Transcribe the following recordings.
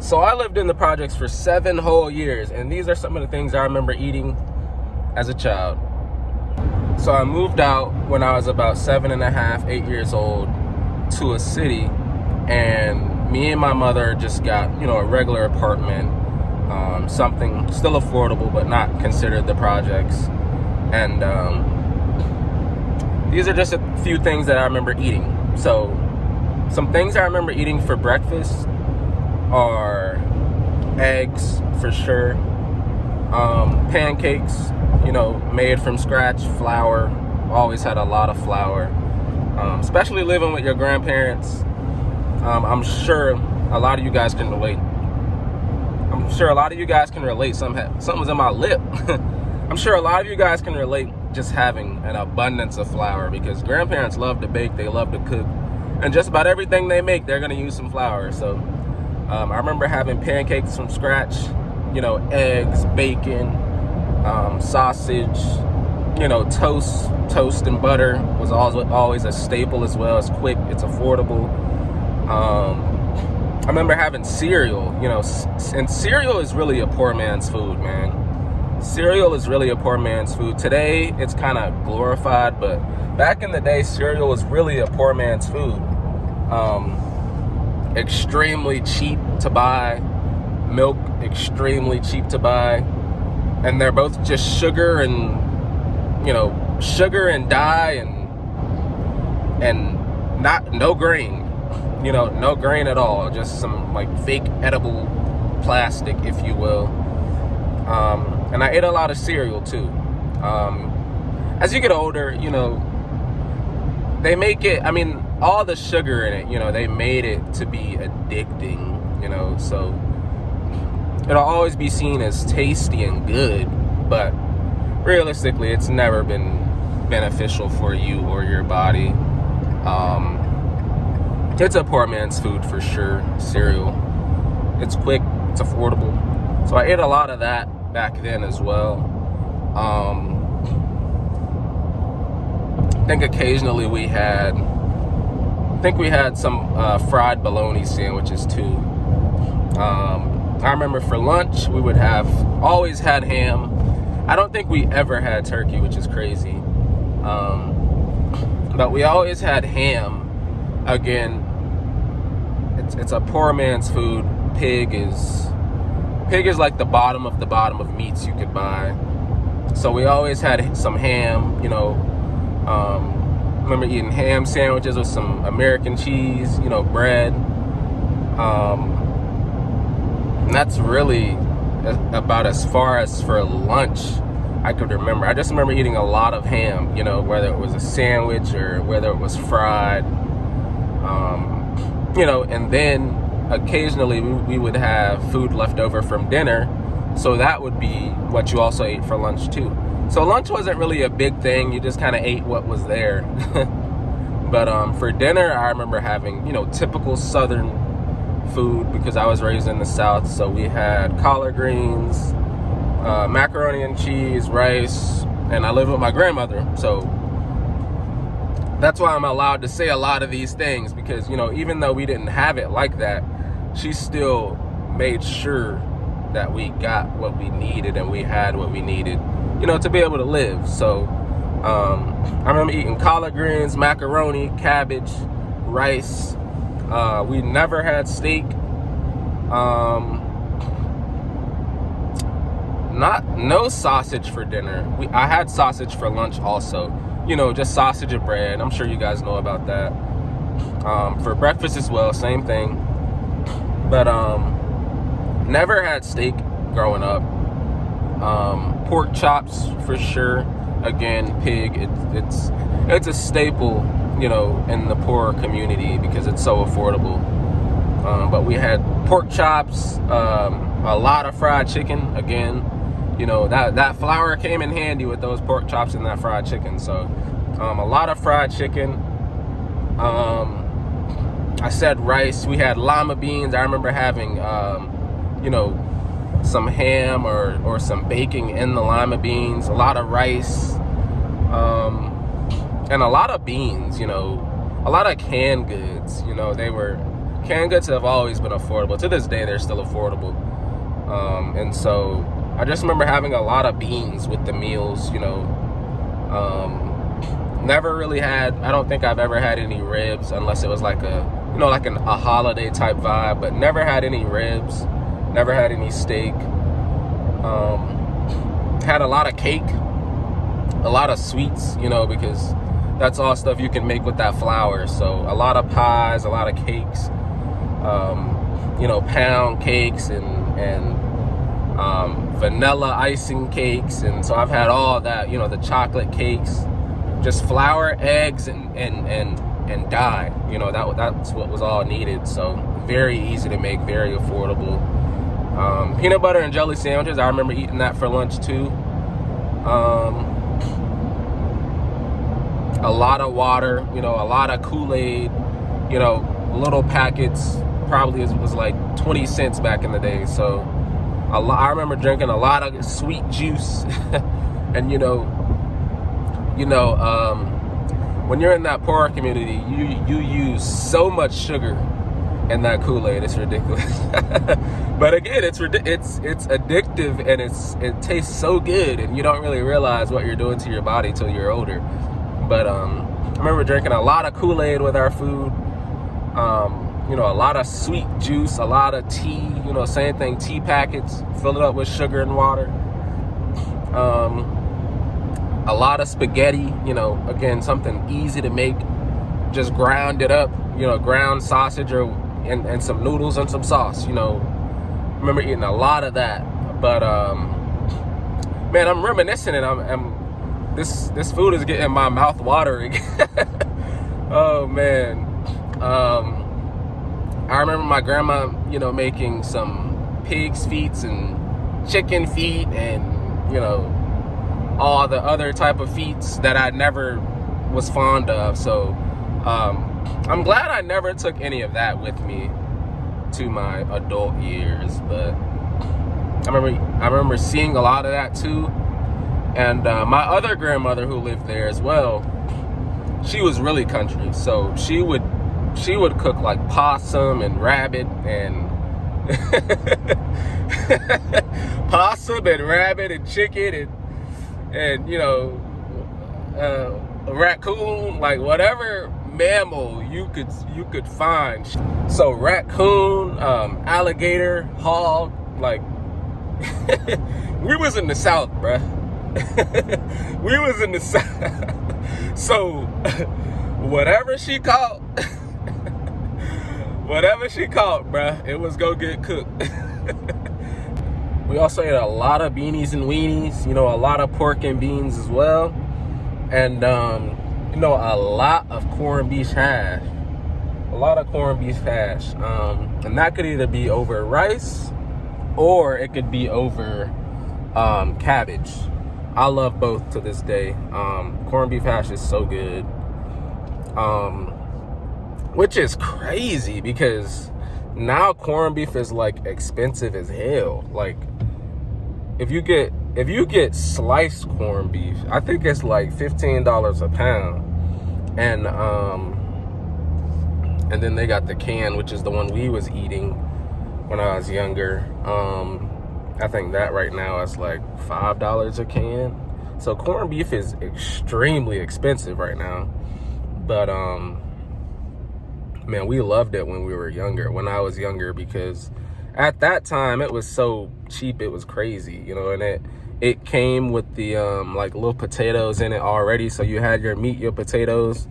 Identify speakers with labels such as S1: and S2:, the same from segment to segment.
S1: So I lived in the projects for 7 whole years, and these are some of the things I remember eating as a child. So I moved out when I was about 7.5, 8 years old to a city, and me and my mother just got, a regular apartment, something still affordable but not considered the projects. And these are just a few things that I remember eating. So some things I remember eating for breakfast are eggs for sure, pancakes, made from scratch, flour. Always had a lot of flour, especially living with your grandparents. I'm sure a lot of you guys can relate. Something's in my lip. I'm sure a lot of you guys can relate just having an abundance of flour, because grandparents love to bake, they love to cook, and just about everything they make, they're going to use some flour. So I remember having pancakes from scratch, eggs, bacon, sausage, toast and butter was always a staple as well. It's quick, it's affordable. I remember having cereal, and cereal is really a poor man's food, man. Cereal is really a poor man's food. Today, it's kind of glorified, but back in the day, cereal was really a poor man's food. Extremely cheap to buy. Milk, extremely cheap to buy. And they're both just sugar and dye and no grain. No grain at all. Just some fake edible plastic, if you will. And I ate a lot of cereal too. As you get older, they make it, all the sugar in it, they made it to be addicting, so it'll always be seen as tasty and good, but realistically, it's never been beneficial for you or your body. It's a poor man's food for sure, cereal. It's quick, it's affordable. So I ate a lot of that back then as well. I think occasionally we had some fried bologna sandwiches too. I remember for lunch we would always had ham. I don't think we ever had turkey, which is crazy. But we always had ham. Again, it's a poor man's food. Pig is like the bottom of meats you could buy. So we always had some ham, remember eating ham sandwiches with some American cheese, bread. And that's really about as far as for lunch I could remember. I just remember eating a lot of ham, whether it was a sandwich or whether it was fried. And then occasionally we would have food left over from dinner, so that would be what you also ate for lunch too. So lunch wasn't really a big thing, you just kind of ate what was there. But for dinner, I remember having typical southern food, because I was raised in the South. So we had collard greens, macaroni and cheese, rice, and I lived with my grandmother, so that's why I'm allowed to say a lot of these things, because even though we didn't have it like that, she still made sure that we got what we needed and we had what we needed, to be able to live. So I remember eating collard greens, macaroni, cabbage, rice. We never had steak. No sausage for dinner. I had sausage for lunch also. Just sausage and bread. I'm sure you guys know about that. For breakfast as well, same thing. But never had steak growing up. Pork chops for sure. Again, pig. It's a staple, in the poorer community because it's so affordable. But we had pork chops, a lot of fried chicken. Again, that flour came in handy with those pork chops and that fried chicken. So a lot of fried chicken. I said rice. We had lima beans. I remember having some ham or some bacon in the lima beans. A lot of rice, and a lot of beans. A lot of canned goods. They were canned goods have always been affordable. To this day, they're still affordable. And so I just remember having a lot of beans with the meals, you know. Never really had, I don't think I've ever had any ribs unless it was like a, you know, like a holiday type vibe, but never had any ribs, never had any steak. Had a lot of cake, a lot of sweets, you know, because that's all stuff you can make with that flour. So a lot of pies, a lot of cakes, you know, pound cakes and vanilla icing cakes. And so I've had all that, you know, the chocolate cakes, just flour, eggs, and dye. You know, that's what was all needed. So very easy to make, very affordable. Peanut butter and jelly sandwiches, I remember eating that for lunch too. A lot of water, you know, a lot of Kool-Aid, you know, little packets, probably was like 20 cents back in the day. So I remember drinking a lot of sweet juice. And you know, when you're in that poor community, you use so much sugar in that Kool-Aid, it's ridiculous. But again, it's addictive, and it tastes so good, and you don't really realize what you're doing to your body till you're older. But I remember drinking a lot of Kool-Aid with our food. You know, a lot of sweet juice, a lot of tea, you know, same thing, tea packets, fill it up with sugar and water. A lot of spaghetti, you know, again, something easy to make. Just ground it up, you know, ground sausage and some noodles and some sauce, you know. I remember eating a lot of that. But man, I'm reminiscing, and this food is getting my mouth watering. Oh man. I remember my grandma, you know, making some pig's feet and chicken feet and, you know, all the other type of feats that I never was fond of. So I'm glad I never took any of that with me to my adult years. But I remember seeing a lot of that too. And my other grandmother who lived there as well, she was really country. So she would cook like possum and rabbit and possum and rabbit and chicken and you know, a raccoon, like whatever mammal you could find. So raccoon, alligator, hog, like we was in the South, bruh. We was in the South. So whatever she caught, bruh, it was go get cooked. We also ate a lot of beanies and weenies, you know, a lot of pork and beans as well. And, you know, a lot of corned beef hash. And that could either be over rice or it could be over cabbage. I love both to this day. Corned beef hash is so good. Which is crazy because now corned beef is like expensive as hell. Like if you get sliced corned beef, I think it's like $15 a pound. And then they got the can, which is the one we was eating when I was younger. I think that right now is like $5 a can. So corned beef is extremely expensive right now. But man, we loved it when I was younger, because at that time it was so cheap, it was crazy, you know. And it came with the like little potatoes in it already, so you had your meat, your potatoes,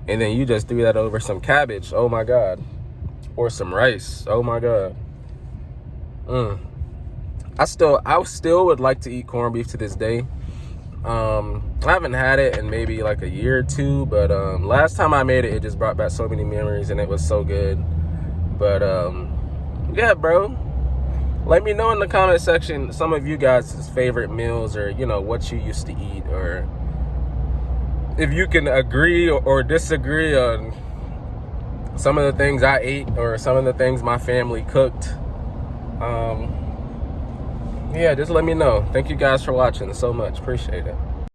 S1: and then you just threw that over some cabbage, oh my god, or some rice, oh my god. I still would like to eat corned beef to this day. I haven't had it in maybe like a year or two, but last time I made it just brought back so many memories, and it was so good. But yeah, bro, let me know in the comment section some of you guys' favorite meals, or you know, what you used to eat, or if you can agree or disagree on some of the things I ate or some of the things my family cooked. Yeah, just let me know. Thank you guys for watching so much. Appreciate it.